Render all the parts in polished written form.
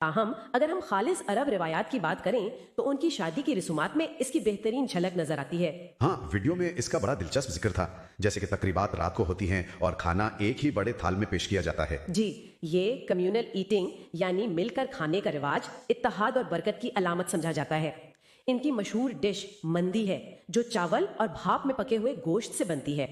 تاہم اگر ہم خالص عرب روایات کی بات کریں تو ان کی شادی کی رسومات میں اس کی بہترین جھلک نظر آتی ہے۔ ہاں، ویڈیو میں اس کا بڑا دلچسپ ذکر تھا، جیسے کہ تقریبات رات کو ہوتی ہیں اور کھانا ایک ہی بڑے تھال میں پیش کیا جاتا ہے۔ جی، یہ کمیونل ایٹنگ یعنی مل کر کھانے کا رواج اتحاد اور برکت کی علامت سمجھا جاتا ہے۔ ان کی مشہور ڈش مندی ہے جو چاول اور بھاپ میں پکے ہوئے گوشت سے بنتی ہے۔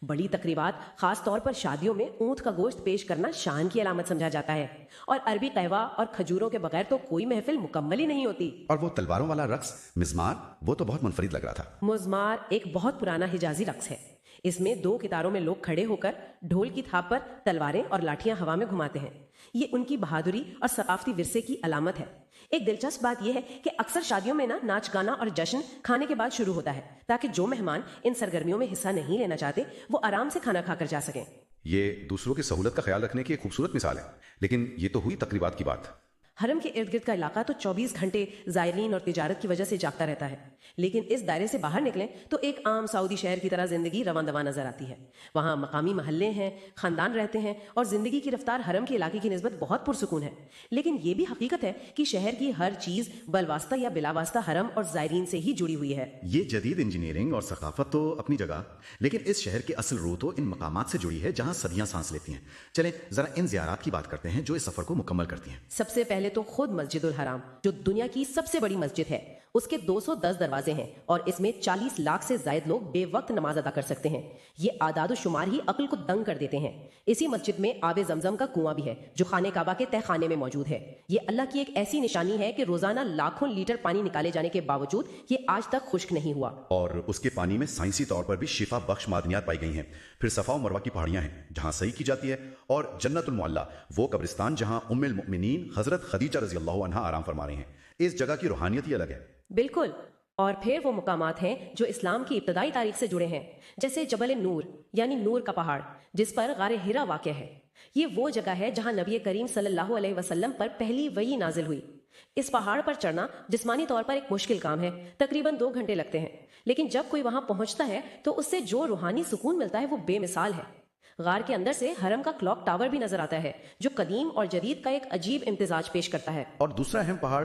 بڑی تقریبات خاص طور پر شادیوں میں اونٹ کا گوشت پیش کرنا شان کی علامت سمجھا جاتا ہے، اور عربی قہوہ اور کھجوروں کے بغیر تو کوئی محفل مکمل ہی نہیں ہوتی۔ اور وہ تلواروں والا رقص مزمار، وہ تو بہت منفرد لگ رہا تھا۔ مزمار ایک بہت پرانا حجازی رقص ہے۔ اس میں 2 قطاروں میں لوگ کھڑے ہو کر ڈھول کی تھاپ پر تلواریں اور لاٹھیاں ہوا میں گھماتے ہیں۔ یہ ان کی بہادری اور ثقافتی ورثے کی علامت ہے۔ ایک دلچسپ بات یہ ہے کہ اکثر شادیوں میں ناچ گانا اور جشن کھانے کے بعد شروع ہوتا ہے، تاکہ جو مہمان ان سرگرمیوں میں حصہ نہیں لینا چاہتے وہ آرام سے کھانا کھا کر جا سکیں۔ یہ دوسروں کی سہولت کا خیال رکھنے کی ایک خوبصورت مثال ہے، لیکن یہ تو ہوئی تقریبات کی بات۔ حرم کے ارد گرد کا علاقہ تو 24 گھنٹے زائرین اور تجارت کی وجہ سے جاگتا رہتا ہے، لیکن اس دائرے سے باہر نکلیں تو ایک عام سعودی شہر کی طرح زندگی رواں دواں نظر آتی ہے۔ وہاں مقامی محلے ہیں، خاندان رہتے ہیں، اور زندگی کی رفتار حرم کے علاقے کی نسبت بہت پرسکون ہے۔ لیکن یہ بھی حقیقت ہے کہ شہر کی ہر چیز بالواسطہ یا بلا واسطہ حرم اور زائرین سے ہی جڑی ہوئی ہے۔ یہ جدید انجینئرنگ اور ثقافت تو اپنی جگہ، لیکن اس شہر کی اصل روح تو ان مقامات سے جڑی ہے جہاں صدیاں سانس لیتی ہیں۔ چلیں ذرا ان زیارات کی بات کرتے ہیں جو اس سفر کو مکمل کرتی ہیں۔ سب سے پہلے تو خود مسجد الحرام، جو دنیا کی سب سے بڑی مسجد ہے، اس کے 210 دروازے ہیں اور اس میں 40 لاکھ سے زائد لوگ بے وقت نماز ادا کر سکتے ہیں۔ یہ اعداد و شمار ہی عقل کو دنگ کر دیتے ہیں۔ اسی مسجد میں آب زمزم کا کنواں بھی ہے جو خانہ کعبہ کے تہ خانے میں موجود ہے۔ یہ اللہ کی ایک ایسی نشانی ہے کہ روزانہ لاکھوں لیٹر پانی نکالے جانے کے باوجود یہ آج تک خشک نہیں ہوا، اور اس کے پانی میں سائنسی طور پر بھی شفا بخش معدنیات پائی گئی ہیں۔ پھر صفا و مروہ کی پہاڑیاں ہیں جہاں سعی کی جاتی ہے، اور جنت المعلا، وہ قبرستان جہاں ام المؤمنین حضرت خدیجہ رضی اللہ عنہا آرام فرما رہی ہیں۔ اس جگہ کی روحانیت ہی الگ ہے۔ بالکل۔ اور پھر وہ مقامات ہیں جو اسلام کی ابتدائی تاریخ سے جڑے ہیں، جیسے جبل نور یعنی نور کا پہاڑ جس پر غار ہرا واقع ہے۔ یہ وہ جگہ ہے جہاں نبی کریم صلی اللہ علیہ وسلم پر پہلی وحی نازل ہوئی۔ اس پہاڑ پر چڑھنا جسمانی طور پر ایک مشکل کام ہے، تقریباً 2 گھنٹے لگتے ہیں، لیکن جب کوئی وہاں پہنچتا ہے تو اس سے جو روحانی سکون ملتا ہے وہ بے مثال ہے۔ غار کے اندر سے حرم کا کلاک ٹاور بھی نظر آتا ہے جو قدیم اور جدید کا ایک عجیب امتزاج پیش کرتا ہے۔ اور دوسرا اہم پہاڑ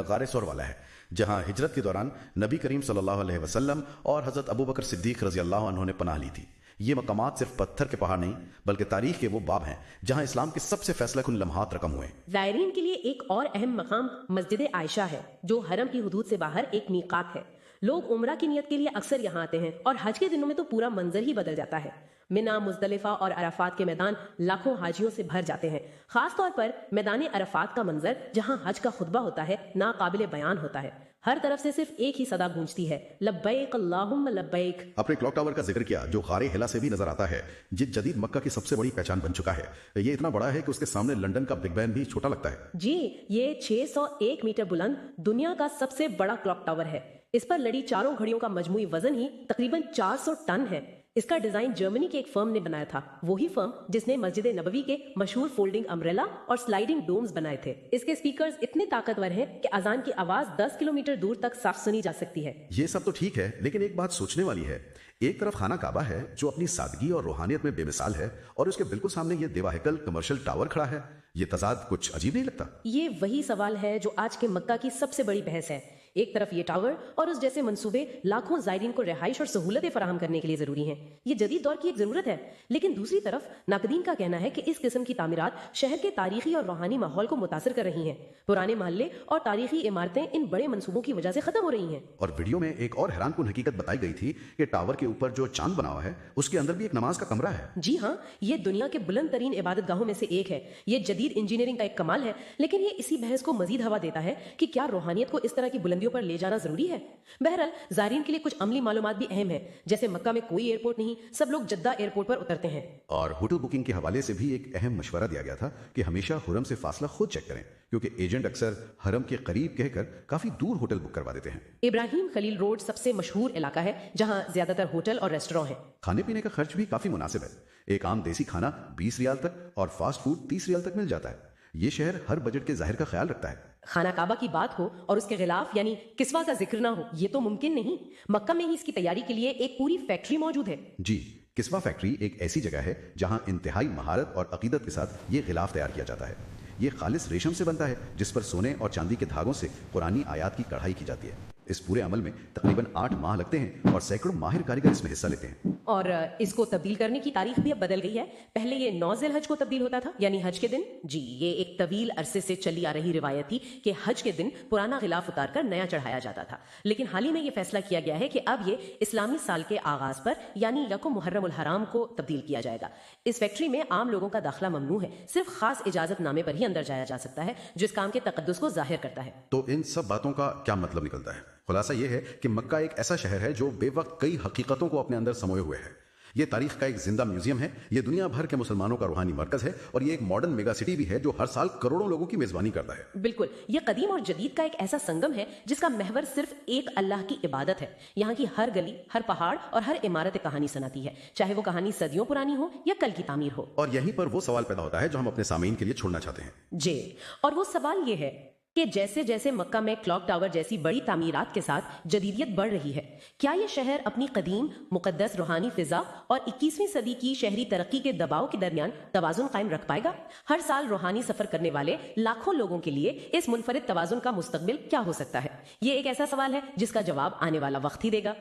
غار ثور والا ہے، جہاں ہجرت کے دوران نبی کریم صلی اللہ علیہ وسلم اور حضرت ابو بکر صدیق رضی اللہ عنہ نے پناہ لی تھی۔ یہ مقامات صرف پتھر کے پہاڑ نہیں بلکہ تاریخ کے وہ باب ہیں جہاں اسلام کے سب سے فیصلہ کن لمحات رقم ہوئے۔ زائرین کے لیے ایک اور اہم مقام مسجد عائشہ ہے جو حرم کی حدود سے باہر ایک میقات ہے۔ لوگ عمرہ کی نیت کے لیے اکثر یہاں آتے ہیں، اور حج کے دنوں میں تو پورا منظر ہی بدل جاتا ہے۔ منا، مزدلفہ اور عرفات کے میدان لاکھوں حاجیوں سے بھر جاتے ہیں۔ خاص طور پر میدان عرفات کا منظر جہاں حج کا خطبہ ہوتا ہے ناقابل بیان ہوتا ہے۔ ہر طرف سے صرف ایک ہی صدا گونجتی ہے، لبیک اللہم لبیک۔ اپنے کلاک ٹاور کا ذکر کیا جو غار ہلا سے بھی نظر آتا ہے، یہ جدید مکہ کی سب سے بڑی پہچان بن چکا ہے۔ یہ اتنا بڑا ہے کہ اس کے سامنے لندن کا بگ بین بھی چھوٹا لگتا ہے۔ جی، یہ 601 میٹر بلند دنیا کا سب سے بڑا کلاک ٹاور ہے۔ اس پر لڑی چاروں گھڑیوں کا مجموعی وزن ہی تقریباً 400 ٹن ہے۔ اس کا ڈیزائن جرمنی کے ایک فرم نے بنایا تھا، وہی فرم جس نے مسجد نبوی کے مشہور فولڈنگ امبریلا اور سلائیڈنگ ڈومز بنائے تھے۔ اس کے سپیکرز اتنے طاقتور ہیں کہ اذان کی آواز 10 کلومیٹر دور تک صاف سنی جا سکتی ہے۔ یہ سب تو ٹھیک ہے، لیکن ایک بات سوچنے والی ہے۔ ایک طرف خانہ کعبہ ہے جو اپنی سادگی اور روحانیت میں بے مثال ہے، اور اس کے بالکل سامنے یہ دیوا ہیکل کمرشل ٹاور کھڑا ہے۔ یہ تضاد کچھ عجیب نہیں لگتا؟ یہ وہی سوال ہے جو آج کے مکہ کی سب سے بڑی بحث ہے۔ ایک طرف یہ ٹاور اور اس جیسے منصوبے لاکھوں زائرین کو رہائش اور سہولتیں فراہم کرنے کے لیے ضروری ہیں، یہ جدید دور کی ایک ضرورت ہے، لیکن دوسری طرف ناقدین کا کہنا ہے کہ اس قسم کی تعمیرات شہر کے تاریخی اور روحانی ماحول کو متاثر کر رہی ہیں۔ پرانے محلے اور تاریخی عمارتیں ان بڑے منصوبوں کی وجہ سے ختم ہو رہی ہیں۔ اور ویڈیو میں ایک اور حیران کن حقیقت بتائی گئی تھی کہ ٹاور کے اوپر جو چاند بنا ہوا ہے اس کے اندر بھی ایک نماز کا کمرہ ہے۔ جی ہاں، یہ دنیا کے بلند ترین عبادت گاہوں میں سے ایک ہے۔ یہ جدید انجینئرنگ کا ایک کمال ہے، لیکن یہ اسی بحث کو مزید ہوا دیتا ہے کہ کیا روحانیت کو اس طرح کی بلندیوں پر لے جانا ضروری ہے۔ بہرحال زائرین کے لیے کچھ عملی معلومات بھی اہم ہیں، جیسے مکہ میں کوئی ایئرپورٹ نہیں، سب لوگ جدہ ایئرپورٹ پر اترتے ہیں۔ اور ہوٹل بکنگ کے حوالے سے بھی ایک اہم مشورہ دیا گیا تھا کہ ہمیشہ حرم سے فاصلہ خود چیک کریں، کیونکہ ایجنٹ اکثر حرم کے قریب کہہ کر کافی دور ہوٹل بک کروا دیتے ہیں۔ ابراہیم خلیل روڈ سب سے مشہور علاقہ ہے جہاں زیادہ تر ہوٹل اور ریسٹوراں ہیں۔ کھانے پینے کا خرچ بھی کافی مناسب ہے، ایک عام دیسی کھانا 20 ریال تک اور فاسٹ فوڈ 30 ریال تک مل جاتا ہے۔ یہ شہر ہر بجٹ کے ظاہر کا خیال رکھتا ہے۔ خانہ کعبہ کی بات ہو اور اس کے غلاف یعنی کسوہ کا ذکر نہ ہو، یہ تو ممکن نہیں۔ مکہ میں ہی اس کی تیاری کے لیے ایک پوری فیکٹری موجود ہے۔ جی، کسوہ فیکٹری ایک ایسی جگہ ہے جہاں انتہائی مہارت اور عقیدت کے ساتھ یہ غلاف تیار کیا جاتا ہے۔ یہ خالص ریشم سے بنتا ہے جس پر سونے اور چاندی کے دھاگوں سے قرآنی آیات کی کڑھائی کی جاتی ہے. اس پورے عمل میں تقریباً 8 ماہ لگتے ہیں اور سینکڑوں ماہر کاریگر اس میں حصہ لیتے ہیں. اور اس کو تبدیل کرنے کی تاریخ بھی اب بدل گئی ہے. پہلے یہ 9 ذی الحج کو تبدیل ہوتا تھا یعنی حج کے دن. جی یہ ایک طویل عرصے سے چلی آ رہی روایت تھی کہ حج کے دن پرانا غلاف اتار کر نیا چڑھایا جاتا تھا. لیکن حال ہی میں یہ فیصلہ کیا گیا ہے کہ اب یہ اسلامی سال کے آغاز پر یعنی یکم محرم الحرام کو تبدیل کیا جائے گا. اس فیکٹری میں عام لوگوں کا داخلہ ممنوع ہے. صرف خاص اجازت نامے پر ہی اندر جایا جا سکتا ہے جو اس کام کے تقدس کو ظاہر کرتا ہے. تو ان سب باتوں کا کیا مطلب نکلتا ہے؟ خلاصہ یہ ہے کہ مکہ ایک ایسا شہر ہے جو بے وقت کئی حقیقتوں کو اپنے اندر سموئے ہوئے ہے. یہ تاریخ کا ایک زندہ میوزیم ہے. یہ دنیا بھر کے مسلمانوں کا روحانی مرکز ہے اور یہ ایک ماڈرن میگا سٹی بھی ہے جو ہر سال کروڑوں لوگوں کی میزبانی کرتا ہے. بالکل. یہ قدیم اور جدید کا ایک ایسا سنگم ہے جس کا محور صرف ایک اللہ کی عبادت ہے. یہاں کی ہر گلی، ہر پہاڑ اور ہر عمارت کہانی سناتی ہے، چاہے وہ کہانی صدیوں پرانی ہو یا کل کی تعمیر ہو. اور یہیں پر وہ سوال پیدا ہوتا ہے جو ہم اپنے سامعین کے لیے چھوڑنا چاہتے ہیں. جی، اور وہ سوال یہ ہے کہ جیسے جیسے مکہ میں کلاک ٹاور جیسی بڑی تعمیرات کے ساتھ جدیدیت بڑھ رہی ہے، کیا یہ شہر اپنی قدیم مقدس روحانی فضا اور 21ویں صدی کی شہری ترقی کے دباؤ کے درمیان توازن قائم رکھ پائے گا؟ ہر سال روحانی سفر کرنے والے لاکھوں لوگوں کے لیے اس منفرد توازن کا مستقبل کیا ہو سکتا ہے؟ یہ ایک ایسا سوال ہے جس کا جواب آنے والا وقت ہی دے گا.